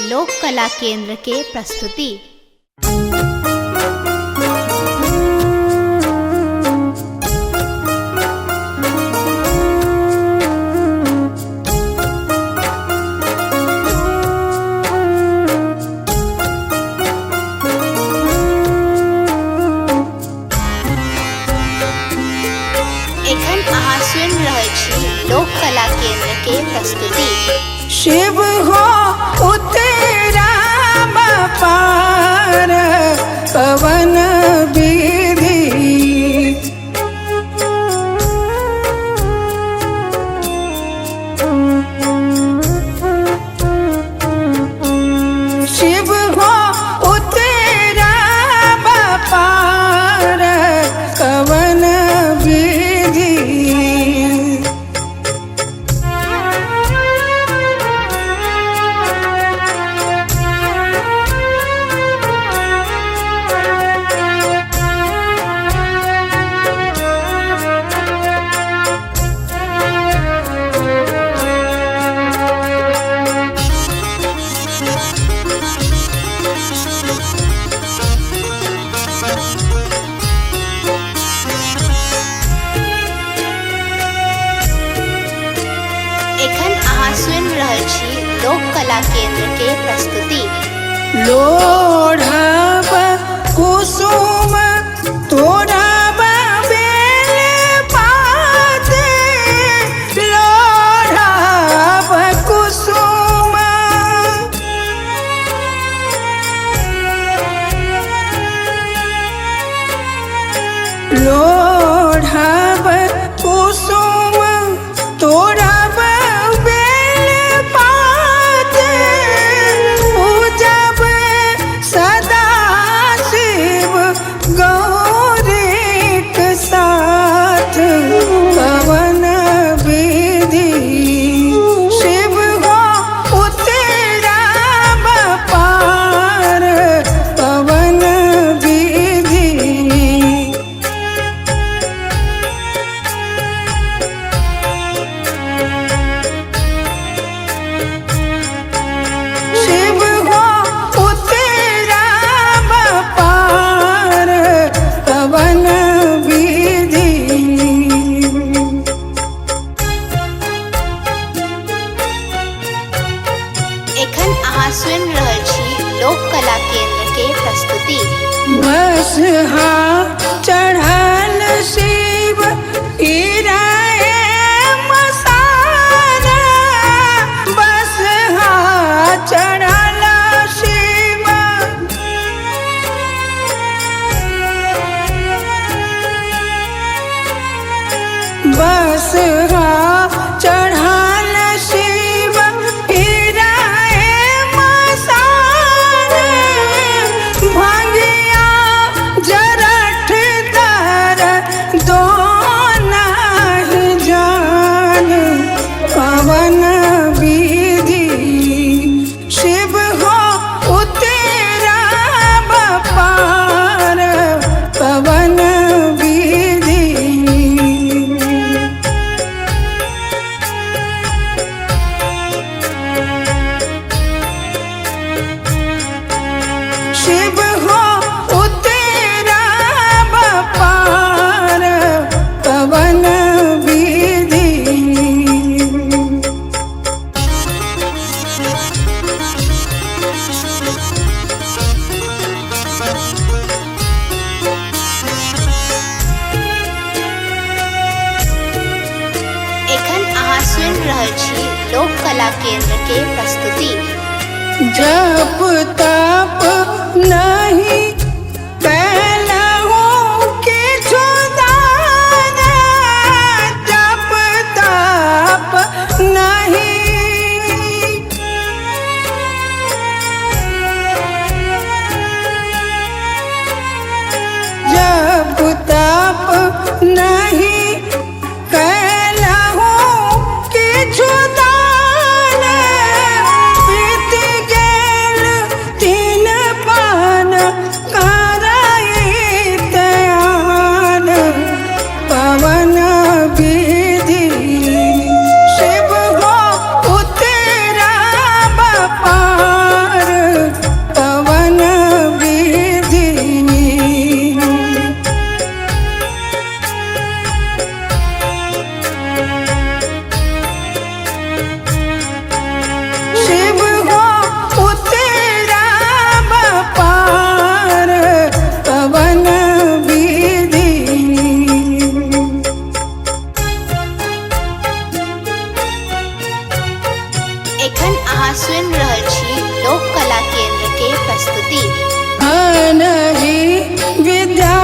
लोक कला केंद्र के प्रस्तुति। एखन अहाँ सुनि रहल छी लोक कला केंद्र के प्रस्तुति। शिव हो उतरा पार पवन विधि, शिव हो उतरा पार पवन विधि। एखन अहाँ सुनि रहल छी लोक कला केंद्र के प्रस्तुति। लोढ़ब कुसुम तोड़ब बेल पात, लोढ़ब कुसुम लोढ़ब कुसुम तोड़ब बेल पात, पूजब सदा शिव गौरीक साथ पवन विधि। शिव हो उतरा पार पवन विधि। शिव हो उतरा पार पवन विधि। एखन अहाँ सुनि रहल छी लोक कला केंद्र के प्रस्तुति। बस चढ़ल शिव ईराए मसारा, बस चढ़ल शिव बस चढ़ल शिव ईराए मसारा, भंगिया जरठ दर दो नाही जान पवन विधि। शिव हो उतरा पार पवन विधि। शिव हो उतरा पार पवन विधि। एखन अहाँ सुनि रहल छी लोक कला केंद्र के प्रस्तुति। जप तप नहीं कैलहु किछु दान, जप तप नहीं जप तप नहीं कैलहु किछु दान, बीत गेल 3 पान का अहाँ सुनि रहल छी लोक कला केंद्र के प्रस्तुति। अनहि विद्या